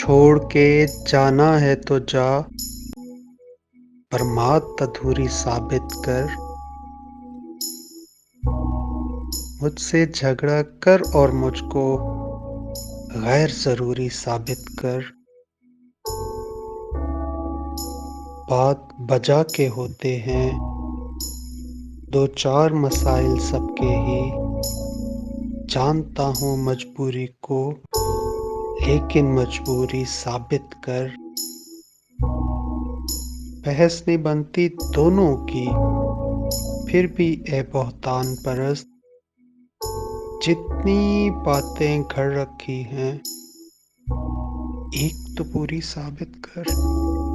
छोड़ के जाना है तो जा, पर बात अधूरी साबित कर। मुझसे झगड़ा कर और मुझको गैर ज़रूरी साबित कर। बात बजा के होते हैं दो चार मसाइल सबके ही। जानता हूँ मजबूरी को, लेकिन मजबूरी साबित कर। बहस नहीं बनती दोनों की, फिर भी ए बहतान परस्त, जितनी बातें घर रखी हैं, एक तो पूरी साबित कर।